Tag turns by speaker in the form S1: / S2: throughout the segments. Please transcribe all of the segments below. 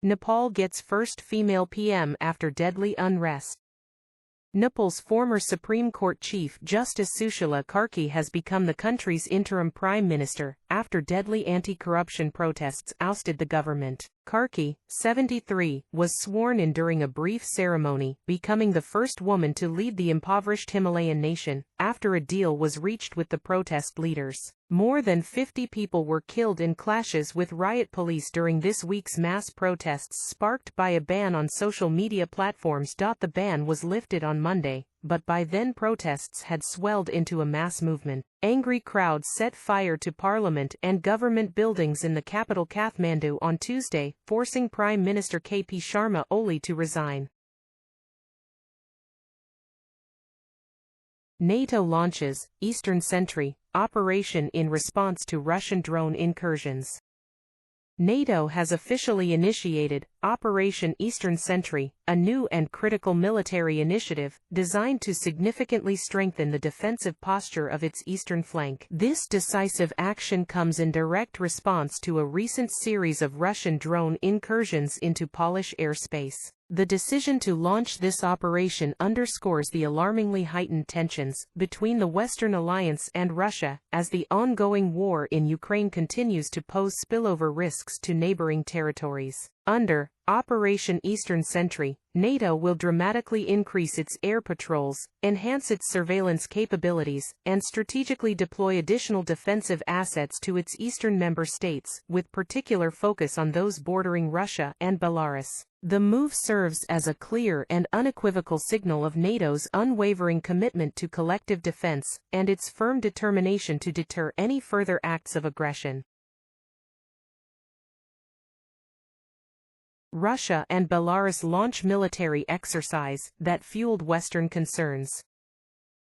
S1: Nepal gets first female PM after deadly unrest. Nepal's former Supreme Court Chief Justice Sushila Karki has become the country's interim prime minister, after deadly anti-corruption protests ousted the government. Karki, 73, was sworn in during a brief ceremony, becoming the first woman to lead the impoverished Himalayan nation, after a deal was reached with the protest leaders. More than 50 people were killed in clashes with riot police during this week's mass protests sparked by a ban on social media platforms. The ban was lifted on Monday, but by then protests had swelled into a mass movement. Angry crowds set fire to parliament and government buildings in the capital Kathmandu on Tuesday, forcing Prime Minister KP Sharma Oli to resign. NATO launches Eastern Sentry operation in response to Russian drone incursions. NATO has officially initiated Operation Eastern Sentry, a new and critical military initiative designed to significantly strengthen the defensive posture of its eastern flank. This decisive action comes in direct response to a recent series of Russian drone incursions into Polish airspace. The decision to launch this operation underscores the alarmingly heightened tensions between the Western alliance and Russia, as the ongoing war in Ukraine continues to pose spillover risks to neighboring territories. Under Operation Eastern Sentry, NATO will dramatically increase its air patrols, enhance its surveillance capabilities, and strategically deploy additional defensive assets to its eastern member states, with particular focus on those bordering Russia and Belarus. The move serves as a clear and unequivocal signal of NATO's unwavering commitment to collective defense, and its firm determination to deter any further acts of aggression. Russia and Belarus launch military exercise that fueled Western concerns.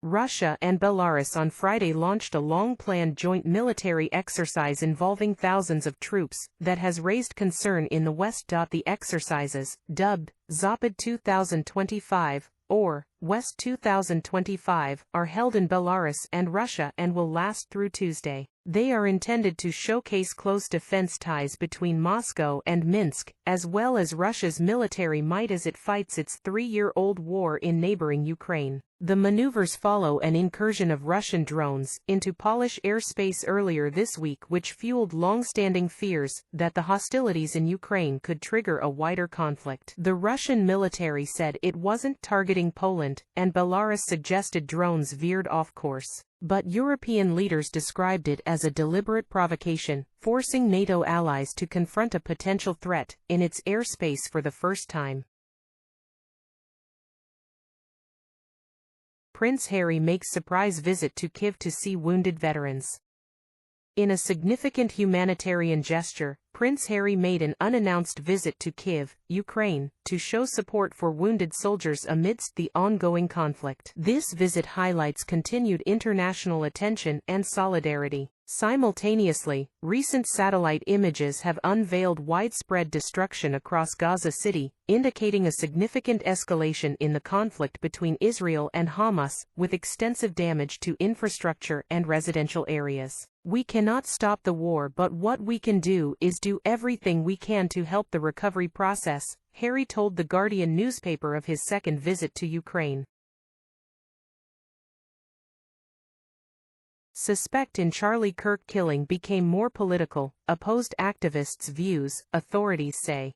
S1: Russia and Belarus on Friday launched a long-planned joint military exercise involving thousands of troops that has raised concern in the West. The exercises, dubbed Zapad 2025, or West 2025, are held in Belarus and Russia and will last through Tuesday. They are intended to showcase close defense ties between Moscow and Minsk, as well as Russia's military might as it fights its 3-year-old war in neighboring Ukraine. The maneuvers follow an incursion of Russian drones into Polish airspace earlier this week, which fueled long-standing fears that the hostilities in Ukraine could trigger a wider conflict. The Russian military said it wasn't targeting Poland, and Belarus suggested drones veered off course. But European leaders described it as a deliberate provocation, forcing NATO allies to confront a potential threat in its airspace for the first time. Prince Harry makes surprise visit to Kyiv to see wounded veterans. In a significant humanitarian gesture, Prince Harry made an unannounced visit to Kyiv, Ukraine, to show support for wounded soldiers amidst the ongoing conflict. This visit highlights continued international attention and solidarity. Simultaneously, recent satellite images have unveiled widespread destruction across Gaza City, indicating a significant escalation in the conflict between Israel and Hamas, with extensive damage to infrastructure and residential areas. We cannot stop the war, but what we can do is do everything we can to help the recovery process, Harry told The Guardian newspaper of his second visit to Ukraine. Suspect in Charlie Kirk killing became more political, opposed activists' views, authorities say.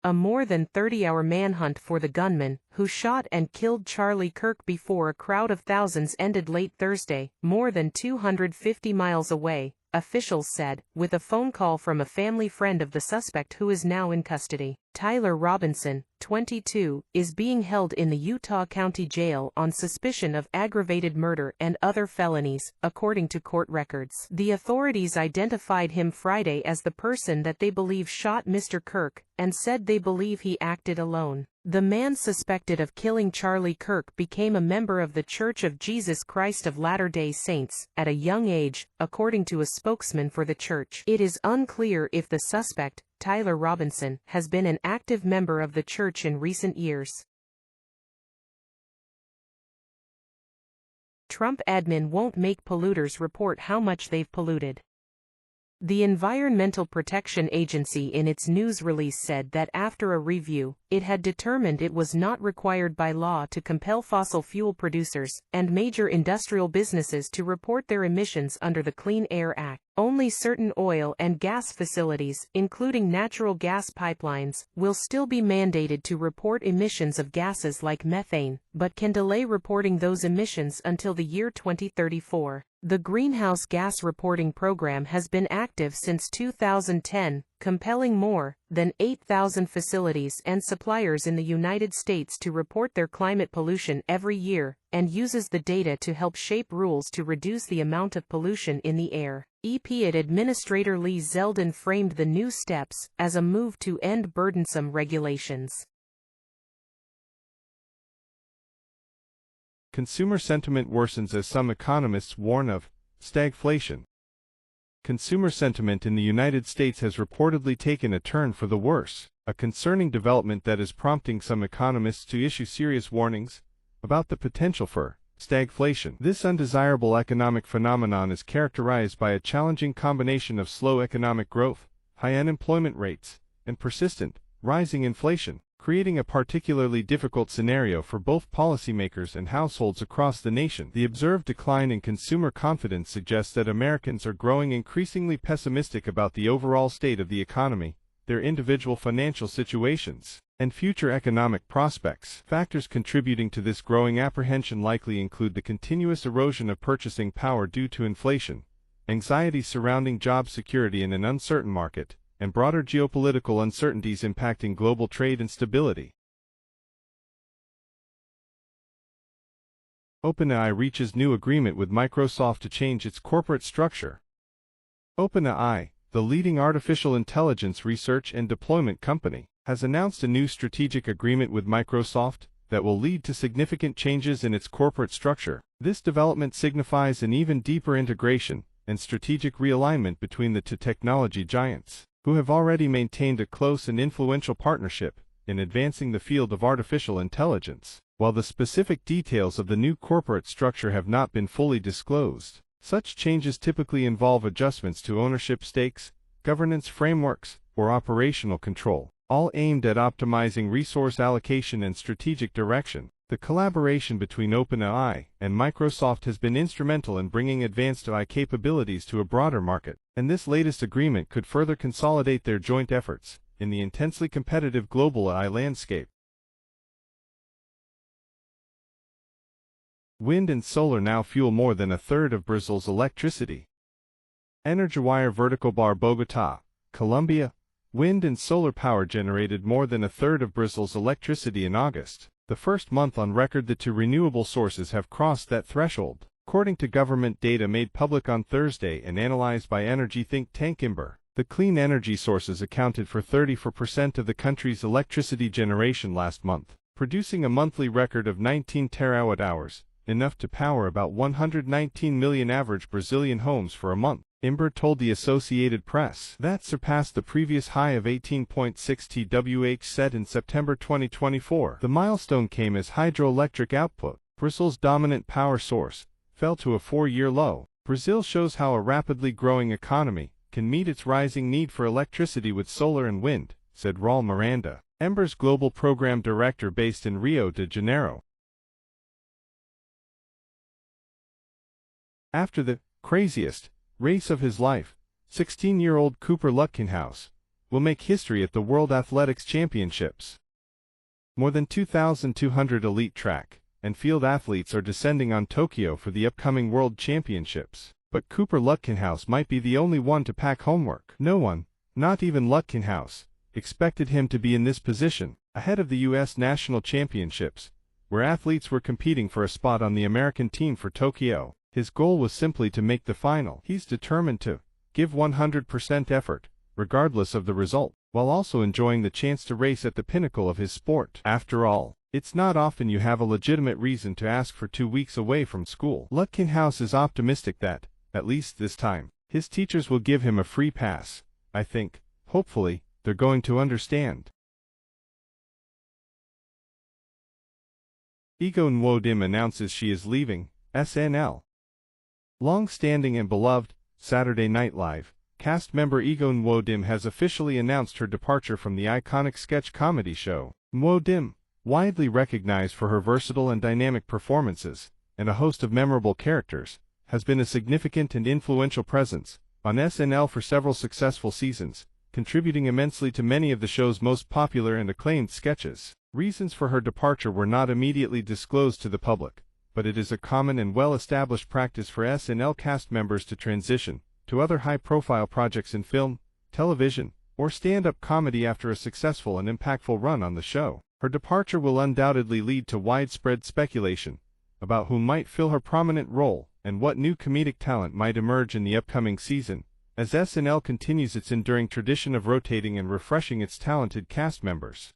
S1: A more than 30-hour manhunt for the gunman, who shot and killed Charlie Kirk before a crowd of thousands ended late Thursday, more than 250 miles away, officials said, with a phone call from a family friend of the suspect who is now in custody. Tyler Robinson, 22, is being held in the Utah County Jail on suspicion of aggravated murder and other felonies, according to court records. The authorities identified him Friday as the person that they believe shot Mr. Kirk, and said they believe he acted alone. The man suspected of killing Charlie Kirk became a member of the Church of Jesus Christ of Latter-day Saints at a young age, according to a spokesman for the church. It is unclear if the suspect, Tyler Robinson, has been an active member of the church in recent years. Trump admin won't make polluters report how much they've polluted. The Environmental Protection Agency in its news release said that after a review, it had determined it was not required by law to compel fossil fuel producers and major industrial businesses to report their emissions under the Clean Air Act. Only certain oil and gas facilities, including natural gas pipelines, will still be mandated to report emissions of gases like methane, but can delay reporting those emissions until the year 2034. The Greenhouse Gas Reporting Program has been active since 2010, compelling more than 8,000 facilities and suppliers in the United States to report their climate pollution every year, and uses the data to help shape rules to reduce the amount of pollution in the air. EPA Administrator Lee Zeldin framed the new steps as a move to end burdensome regulations.
S2: Consumer sentiment worsens as some economists warn of stagflation. Consumer sentiment in the United States has reportedly taken a turn for the worse, a concerning development that is prompting some economists to issue serious warnings about the potential for stagflation. This undesirable economic phenomenon is characterized by a challenging combination of slow economic growth, high unemployment rates, and persistent, rising inflation, creating a particularly difficult scenario for both policymakers and households across the nation. The observed decline in consumer confidence suggests that Americans are growing increasingly pessimistic about the overall state of the economy, their individual financial situations, and future economic prospects. Factors contributing to this growing apprehension likely include the continuous erosion of purchasing power due to inflation, anxiety surrounding job security in an uncertain market, and broader geopolitical uncertainties impacting global trade and stability. OpenAI reaches new agreement with Microsoft to change its corporate structure. OpenAI, the leading artificial intelligence research and deployment company, has announced a new strategic agreement with Microsoft that will lead to significant changes in its corporate structure. This development signifies an even deeper integration and strategic realignment between the two technology giants, who have already maintained a close and influential partnership in advancing the field of artificial intelligence. While the specific details of the new corporate structure have not been fully disclosed, such changes typically involve adjustments to ownership stakes, governance frameworks, or operational control, all aimed at optimizing resource allocation and strategic direction. The collaboration between OpenAI and Microsoft has been instrumental in bringing advanced AI capabilities to a broader market, and this latest agreement could further consolidate their joint efforts in the intensely competitive global AI landscape. Wind and solar now fuel more than a third of Brazil's electricity. EnergyWire Vertical Bar Bogotá, Colombia. Wind and solar power generated more than a third of Brazil's electricity in August, the first month on record that two renewable sources have crossed that threshold, according to government data made public on Thursday and analyzed by energy think tank Ember. The clean energy sources accounted for 34% of the country's electricity generation last month, producing a monthly record of 19 terawatt-hours, enough to power about 119 million average Brazilian homes for a month. Ember told the Associated Press. That surpassed the previous high of 18.6 TWh set in September 2024. The milestone came as hydroelectric output, Brazil's dominant power source, fell to a 4-year low. Brazil shows how a rapidly growing economy can meet its rising need for electricity with solar and wind, said Raul Miranda, Ember's global program director based in Rio de Janeiro. After the craziest race of his life, 16-year-old Cooper Lutkenhouse will make history at the World Athletics Championships. More than 2,200 elite track and field athletes are descending on Tokyo for the upcoming World Championships, but Cooper Lutkenhouse might be the only one to pack homework. No one, not even Lutkenhouse, expected him to be in this position, ahead of the U.S. National Championships, where athletes were competing for a spot on the American team for Tokyo. His goal was simply to make the final. He's determined to give 100% effort, regardless of the result, while also enjoying the chance to race at the pinnacle of his sport. After all, it's not often you have a legitimate reason to ask for 2 weeks away from school. Lutkenhouse is optimistic that, at least this time, his teachers will give him a free pass. I think, hopefully, they're going to understand. Ego Nwodim announces she is leaving SNL. Long-standing and beloved Saturday Night Live cast member Egon Wo-dim has officially announced her departure from the iconic sketch comedy show. Wo-dim, widely recognized for her versatile and dynamic performances, and a host of memorable characters, has been a significant and influential presence on SNL for several successful seasons, contributing immensely to many of the show's most popular and acclaimed sketches. Reasons for her departure were not immediately disclosed to the public, but it is a common and well-established practice for SNL cast members to transition to other high-profile projects in film, television, or stand-up comedy after a successful and impactful run on the show. Her departure will undoubtedly lead to widespread speculation about who might fill her prominent role and what new comedic talent might emerge in the upcoming season, as SNL continues its enduring tradition of rotating and refreshing its talented cast members.